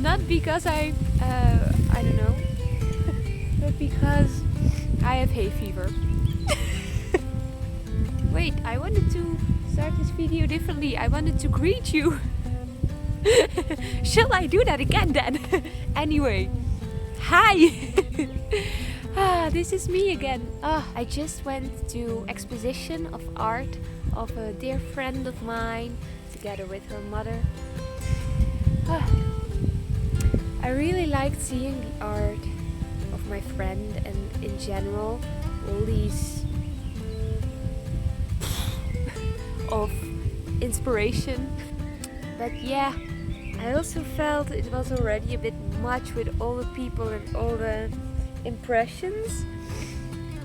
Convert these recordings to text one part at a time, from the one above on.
Not because I don't know, but because I have hay fever. Wait, I wanted to start this video differently. I wanted to greet you. Shall I do that again then? Anyway, hi! This is me again. I just went to exposition of art of a dear friend of mine together with her mother. I really liked seeing the art of my friend and in general all these of inspiration. But yeah, I also felt it was already a bit much with all the people and all the impressions.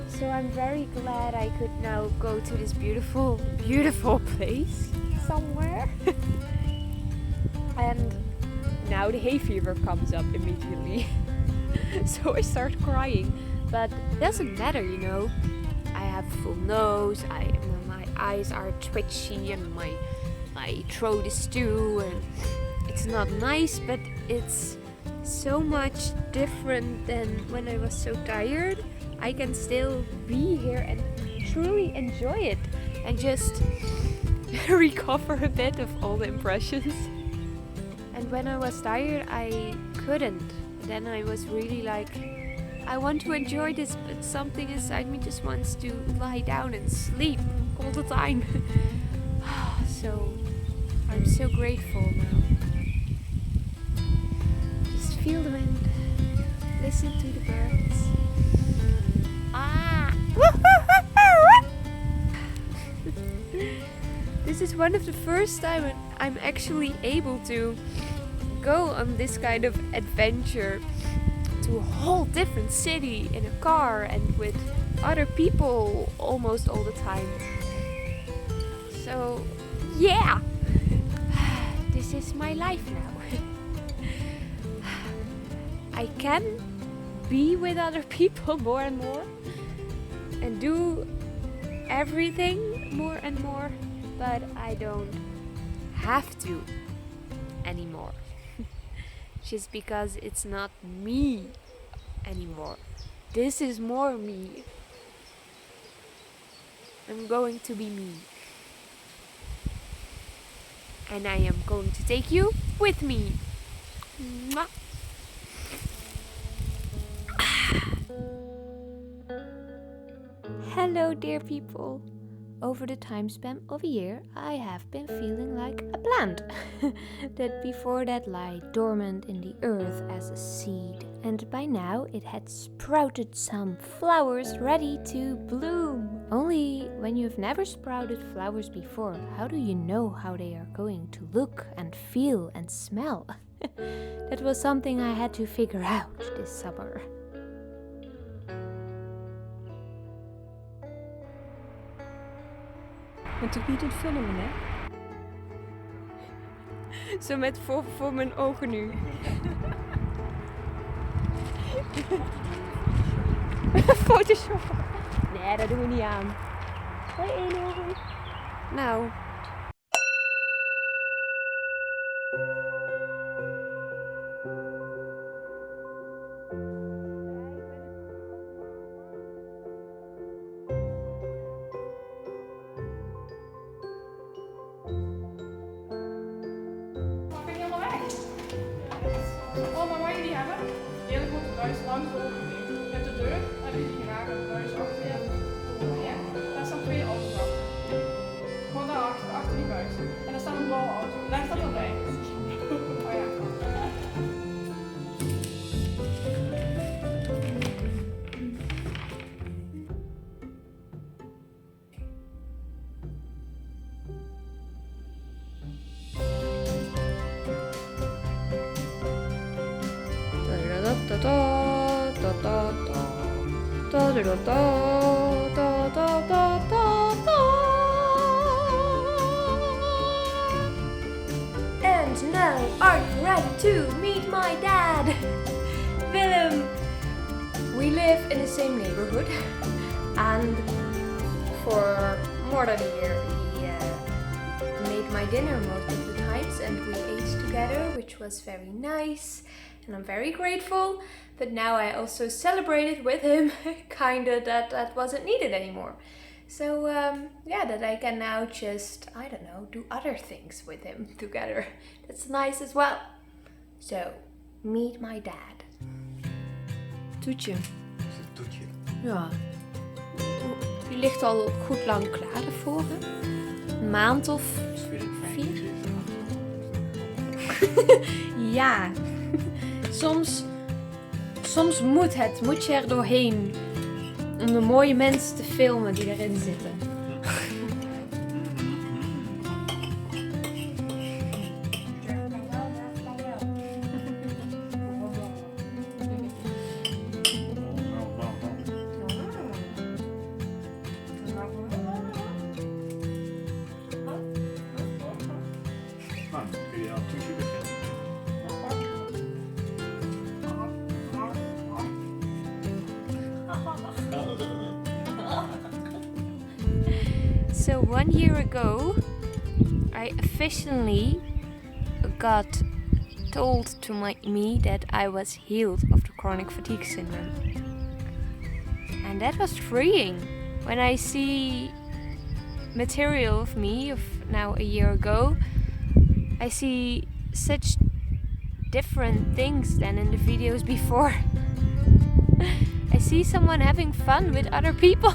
So I'm very glad I could now go to this beautiful, beautiful place somewhere. And now the hay fever comes up immediately. So I start crying. But it doesn't matter, you know. I have full nose, my eyes are twitchy and my throat is too, and it's not nice, but it's so much different than when I was so tired. I can still be here and truly enjoy it and just recover a bit of all the impressions. And when I was tired, I couldn't. Then I was really like, I want to enjoy this, but something inside me just wants to lie down and sleep all the time. So I'm so grateful now. Just feel the wind, listen to the birds. This is one of the first time when I'm actually able to go on this kind of adventure to a whole different city in a car and with other people almost all the time. So yeah, this is my life now. I can be with other people more and more and do everything more and more, but I don't have to anymore. Just because it's not me anymore. This is more me. I'm going to be me. And I am going to take you with me. Mwah. Hello dear people. Over the time span of a year, I have been feeling like a plant that before that lay dormant in the earth as a seed. And by now it had sprouted some flowers ready to bloom. Only when you've never sprouted flowers before, how do you know how they are going to look and feel and smell? That was something I had to figure out this summer. En toch niet het filmen, hè? Zo met voor mijn ogen nu. Photoshop. Nee, dat doen we niet aan. Hoi Eenogen. Nou. Allemaal wat jullie hebben. Hele grote buis langs de opening. Met de deur hebben jullie graag een buis achter je. Ja? Daar staan 2 auto's af. Gewoon daarachter, achter die buis. En daar staat een blauwe auto. Leg dat erbij. Oh ja. And now, are you ready to meet my dad? Willem! We live in the same neighborhood and for more than a year he made my dinner most of the time. times and we ate together, which was very nice and I'm very grateful. But now I also celebrated with him, kinda that wasn't needed anymore. So yeah, that I can now just, I don't know, do other things with him together. That's nice as well. So, meet my dad. Toetje. Is het toetje? Ja. Die ligt al goed lang klaar ervoor. Hè? Een maand of 4. Ja. Soms moet je er doorheen om de mooie mensen te filmen die erin zitten. Nou, dan kun je aan het toetje beginnen. So 1 year ago, I officially got told to me that I was healed of the chronic fatigue syndrome. And that was freeing. When I see material of me of now a year ago, I see such different things than in the videos before. I see someone having fun with other people.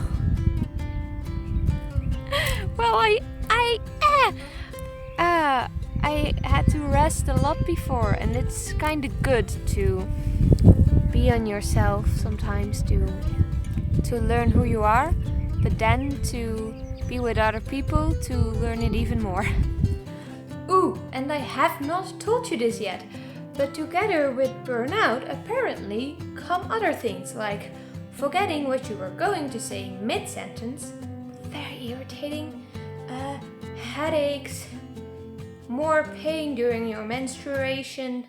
Well, I had to rest a lot before, and it's kind of good to be on yourself sometimes, to learn who you are, but then to be with other people to learn it even more. Ooh, and I have not told you this yet, but together with burnout apparently come other things like forgetting what you were going to say mid-sentence, very irritating, headaches, more pain during your menstruation.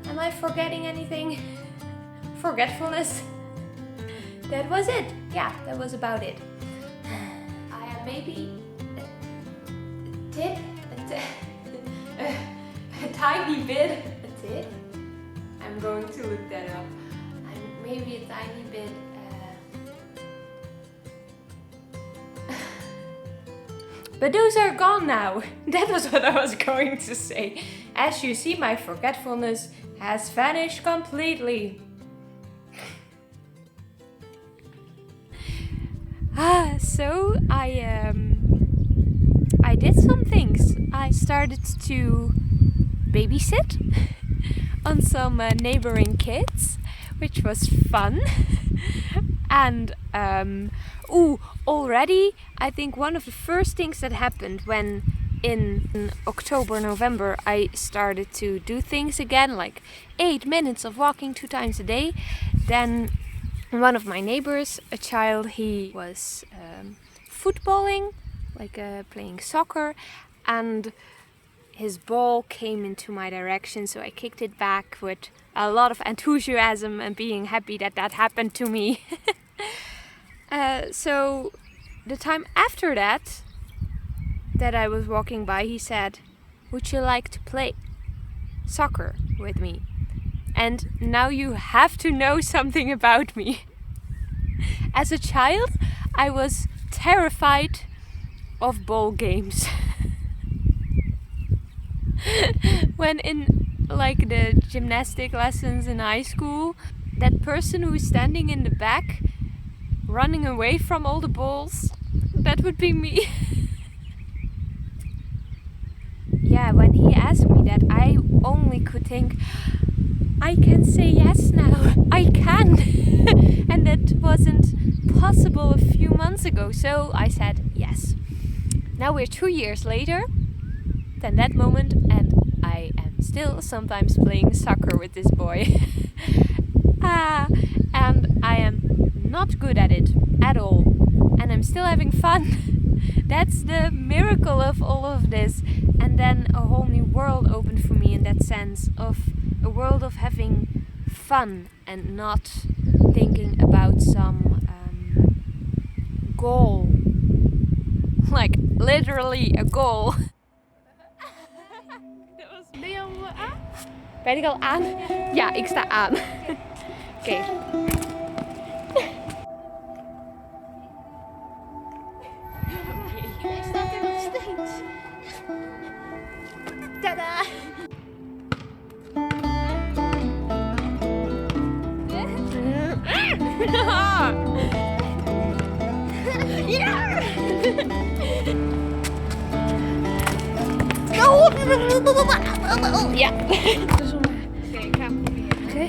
Am I forgetting anything? Forgetfulness? That was it. Yeah, that was about it. I have maybe a tip, a tiny bit, a tip. I'm going to look that up. Maybe a tiny bit. But those are gone now. That was what I was going to say. As you see, my forgetfulness has vanished completely. So I did some things. I started to babysit on some neighboring kids, which was fun. And already I think one of the first things that happened when in October, November I started to do things again, like 8 minutes of walking 2 times a day. Then one of my neighbors, a child, he was footballing, like playing soccer, and his ball came into my direction, so I kicked it back with a lot of enthusiasm and being happy that that happened to me. So the time after that I was walking by, he said, "Would you like to play soccer with me?" And now you have to know something about me. As a child, I was terrified of ball games. When in like the gymnastic lessons in high school, that person who's standing in the back running away from all the balls, that would be me. Yeah, when he asked me that, I only could think, I can say yes now, I can. And that wasn't possible a few months ago, so I said yes. Now we're 2 years later than that moment, and I am still sometimes playing soccer with this boy. And I am not good at it at all, and I'm still having fun. That's the miracle of all of this. And then a whole new world opened for me in that sense, of a world of having fun and not thinking about some goal, like literally a goal. Ben ik al aan? Ja, ik sta aan. Oké. Hij staat er nog steeds. Tada! Ja! Ja. Oké, ik ga hem proberen. Oké.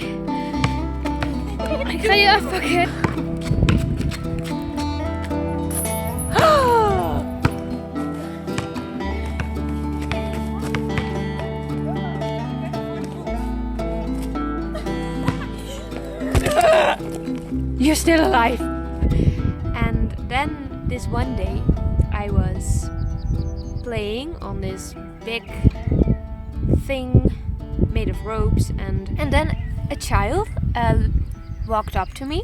Ik ga je afpakken. You're still alive. And then this one day I was playing on this big thing made of ropes and then a child walked up to me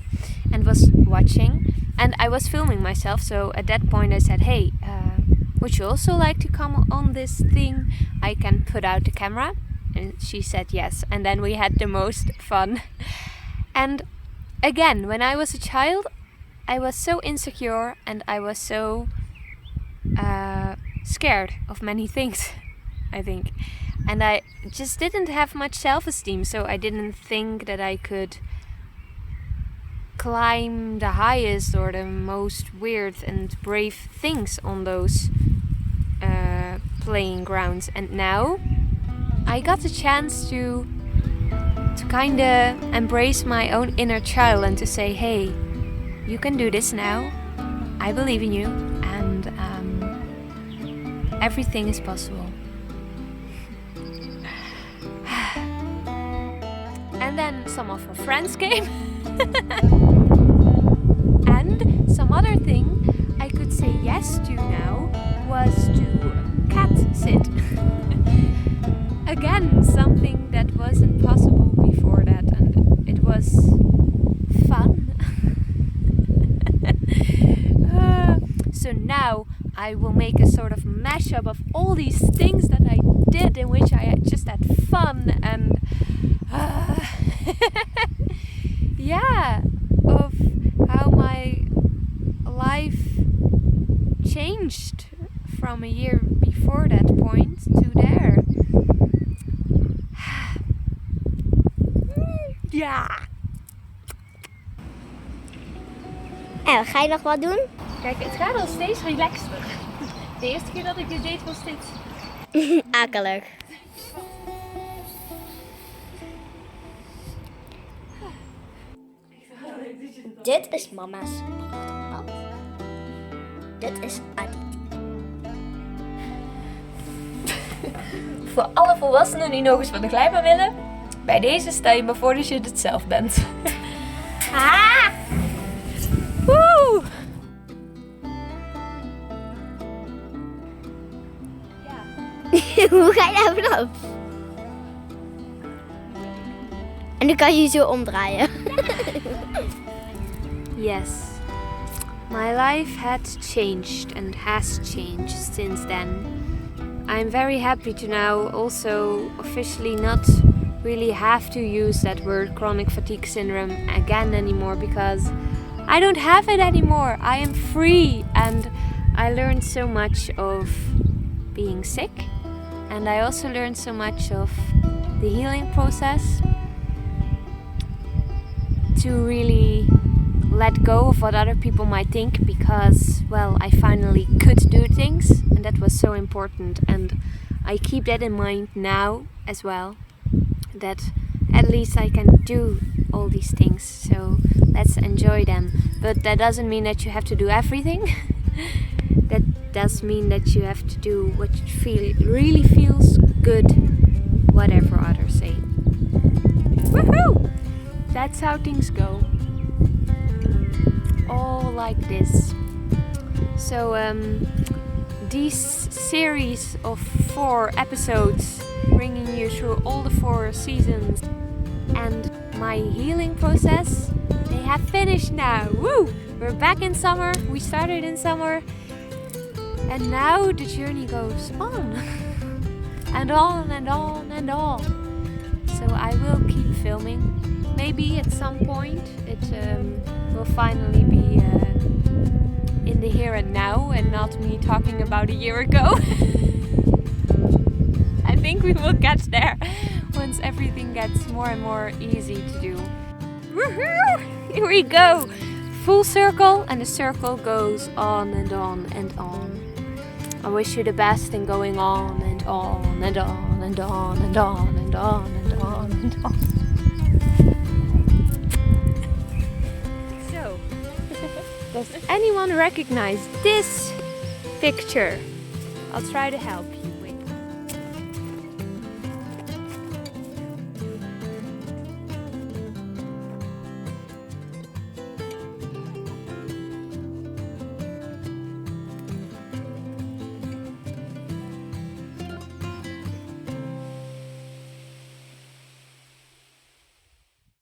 and was watching, and I was filming myself, so at that point I said, hey, would you also like to come on this thing? I can put out the camera. And she said yes, and then we had the most fun. And again, when I was a child, I was so insecure and I was so scared of many things, I think. And I just didn't have much self-esteem, so I didn't think that I could climb the highest or the most weird and brave things on those playing grounds. And now I got the chance to kind of embrace my own inner child and to say, hey, you can do this now. I believe in you, and everything is possible. And then some of her friends came. And some other thing I could say yes to now was to cat sit. Again, something that wasn't possible before that, and it was fun. So now I will make a sort of mashup of all these things that I did in which I just had fun and yeah, of how my life changed from a year before that point to there. Ja. En ga je nog wat doen? Kijk, het gaat al steeds relaxter. De eerste keer dat ik dit deed was dit. Akelig. Dit is mama's bad. Dit is Aditi. Voor alle volwassenen die nog eens van de glijbaan willen, bij deze stel je maar voor dat je het zelf bent. Ah! Woe! Hoe ga je daar vanaf? En nu kan je je zo omdraaien. Yes. My life had changed and has changed since then. I'm very happy to now also officially not really have to use that word chronic fatigue syndrome again anymore, because I don't have it anymore. I am free, and I learned so much of being sick, and I also learned so much of the healing process, to really let go of what other people might think, because, well, I finally could do things, and that was so important. And I keep that in mind now as well, that at least I can do all these things, so let's enjoy them. But that doesn't mean that you have to do everything. That does mean that you have to do what really feels good, whatever others say. Woohoo! That's how things go. All like this. So these series of 4 episodes, bringing you through all the 4 seasons, and my healing process, they have finished now. Woo! We're back in summer. We started in summer, and now the journey goes on and on and on and on. So I will keep filming. Maybe at some point it will finally be in the here and now and not me talking about a year ago. I think we will get there once everything gets more and more easy to do. Woohoo! Here we go! Full circle, and the circle goes on and on and on. I wish you the best in going on and on and on and on and on and on and on and on. So, does anyone recognize this picture? I'll try to help you.